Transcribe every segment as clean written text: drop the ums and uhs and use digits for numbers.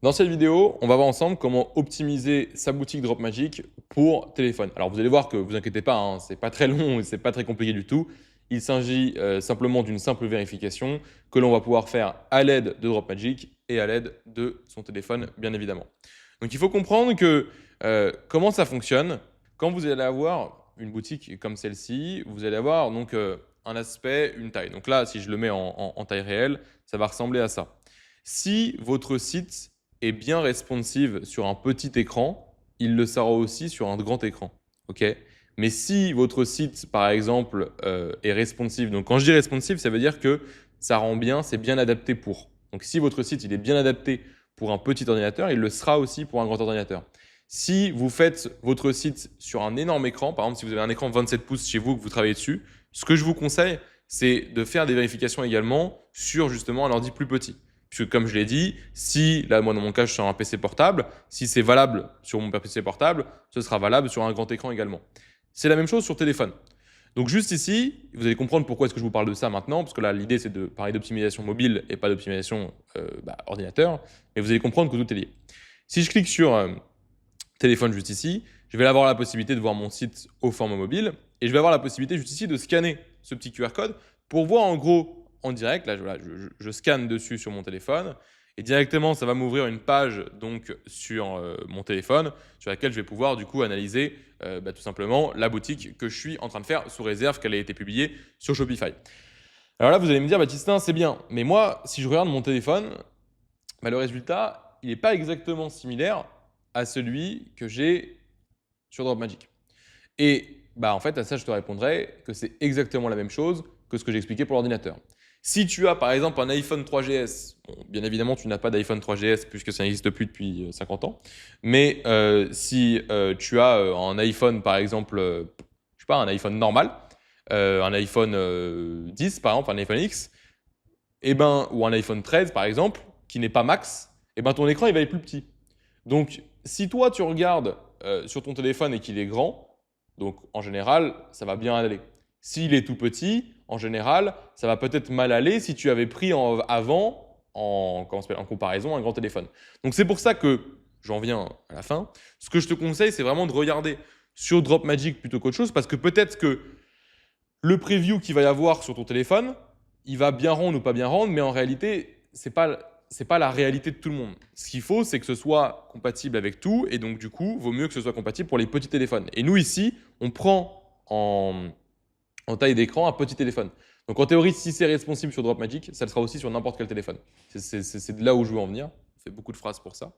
Dans cette vidéo, on va voir ensemble comment optimiser sa boutique Dropmagic pour téléphone. Alors vous allez voir que vous inquiétez pas, hein, c'est pas très long et c'est pas très compliqué du tout. Il s'agit simplement d'une simple vérification que l'on va pouvoir faire à l'aide de Dropmagic et à l'aide de son téléphone, bien évidemment. Donc il faut comprendre que comment ça fonctionne. Quand vous allez avoir une boutique comme celle-ci, vous allez avoir donc un aspect, une taille. Donc là, si je le mets en taille réelle, ça va ressembler à ça. Si votre site est bien responsive sur un petit écran, il le sera aussi sur un grand écran. Ok. Mais si votre site, par exemple, est responsive, donc quand je dis responsive, ça veut dire que ça rend bien, c'est bien adapté pour. Donc si votre site il est bien adapté pour un petit ordinateur, il le sera aussi pour un grand ordinateur. Si vous faites votre site sur un énorme écran, par exemple si vous avez un écran de 27 pouces chez vous que vous travaillez dessus, ce que je vous conseille, c'est de faire des vérifications également sur justement un ordi plus petit. Puisque comme je l'ai dit, si, là moi dans mon cas je suis sur un PC portable, si c'est valable sur mon PC portable, ce sera valable sur un grand écran également. C'est la même chose sur téléphone. Donc juste ici, vous allez comprendre pourquoi est-ce que je vous parle de ça maintenant, parce que là l'idée c'est de parler d'optimisation mobile et pas d'optimisation ordinateur, mais vous allez comprendre que tout est lié. Si je clique sur téléphone juste ici, je vais avoir la possibilité de voir mon site au format mobile et je vais avoir la possibilité juste ici de scanner ce petit QR code pour voir en gros en direct. Là, voilà, je scanne dessus sur mon téléphone et directement, ça va m'ouvrir une page donc sur mon téléphone sur laquelle je vais pouvoir du coup analyser tout simplement la boutique que je suis en train de faire sous réserve qu'elle ait été publiée sur Shopify. Alors là, vous allez me dire, Baptistin, c'est bien, mais moi, si je regarde mon téléphone, le résultat, il n'est pas exactement similaire à celui que j'ai sur Dropmagic. Et en fait, à ça, je te répondrai que c'est exactement la même chose que ce que j'ai expliqué pour l'ordinateur. Si tu as par exemple un iPhone 3GS, bon, bien évidemment, tu n'as pas d'iPhone 3GS puisque ça n'existe plus depuis 50 ans, mais si tu as un iPhone, par exemple, je sais pas, un iPhone normal, un iPhone 10 par exemple, un iPhone X, ou un iPhone 13 par exemple, qui n'est pas max, ton écran il va être plus petit. Donc, si toi tu regardes sur ton téléphone et qu'il est grand, donc en général, ça va bien aller. S'il est tout petit, en général, ça va peut-être mal aller si tu avais pris avant en comparaison un grand téléphone. Donc c'est pour ça que, j'en viens à la fin, ce que je te conseille, c'est vraiment de regarder sur Dropmagic plutôt qu'autre chose, parce que peut-être que le preview qu'il va y avoir sur ton téléphone, il va bien rendre ou pas bien rendre, mais en réalité, c'est pas la réalité de tout le monde. Ce qu'il faut, c'est que ce soit compatible avec tout, et donc du coup, vaut mieux que ce soit compatible pour les petits téléphones. Et nous ici, on prend en taille d'écran un petit téléphone. Donc en théorie, si c'est responsive sur Dropmagic, ça le sera aussi sur n'importe quel téléphone. C'est de là où je veux en venir. On fait beaucoup de phrases pour ça.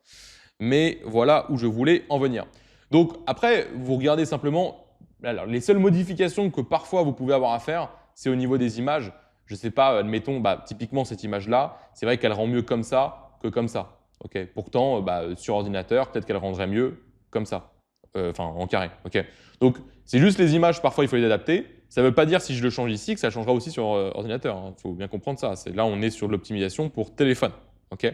Mais voilà où je voulais en venir. Donc après, vous regardez simplement, alors, les seules modifications que parfois vous pouvez avoir à faire, c'est au niveau des images. Je ne sais pas, admettons, typiquement cette image-là, c'est vrai qu'elle rend mieux comme ça que comme ça. Okay. Pourtant, sur ordinateur, peut-être qu'elle rendrait mieux comme ça, enfin en carré. Okay. Donc c'est juste les images, parfois il faut les adapter. Ça ne veut pas dire si je le change ici que ça changera aussi sur ordinateur. Hein. Il faut bien comprendre ça. Là, on est sur l'optimisation pour téléphone. Okay.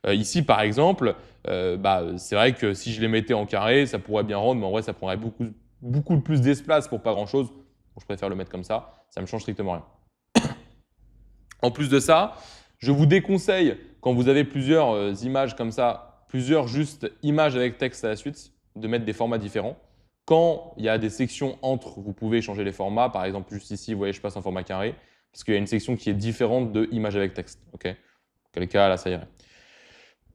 Ici, par exemple, c'est vrai que si je les mettais en carré, ça pourrait bien rendre, mais en vrai, ça prendrait beaucoup plus d'espace pour pas grand-chose. Donc, je préfère le mettre comme ça. Ça me change strictement rien. En plus de ça, je vous déconseille, quand vous avez plusieurs images comme ça, plusieurs juste images avec texte à la suite, de mettre des formats différents. Quand il y a des sections entre, vous pouvez changer les formats. Par exemple, juste ici, vous voyez, je passe en format carré, parce qu'il y a une section qui est différente de images avec texte. Okay. Quel cas, là, ça irait.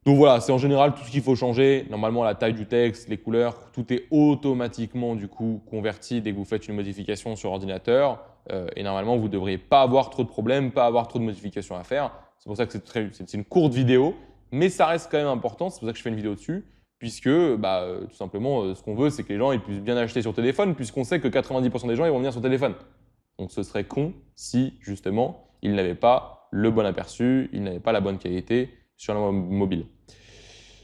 Donc voilà, c'est en général tout ce qu'il faut changer. Normalement, la taille du texte, les couleurs, tout est automatiquement du coup converti dès que vous faites une modification sur ordinateur. Et normalement, vous ne devriez pas avoir trop de problèmes, pas avoir trop de modifications à faire. C'est pour ça que c'est une courte vidéo, mais ça reste quand même important. C'est pour ça que je fais une vidéo dessus, puisque tout simplement, ce qu'on veut, c'est que les gens ils puissent bien acheter sur téléphone, puisqu'on sait que 90% des gens ils vont venir sur téléphone. Donc ce serait con si justement ils n'avaient pas le bon aperçu, ils n'avaient pas la bonne qualité sur la mobile.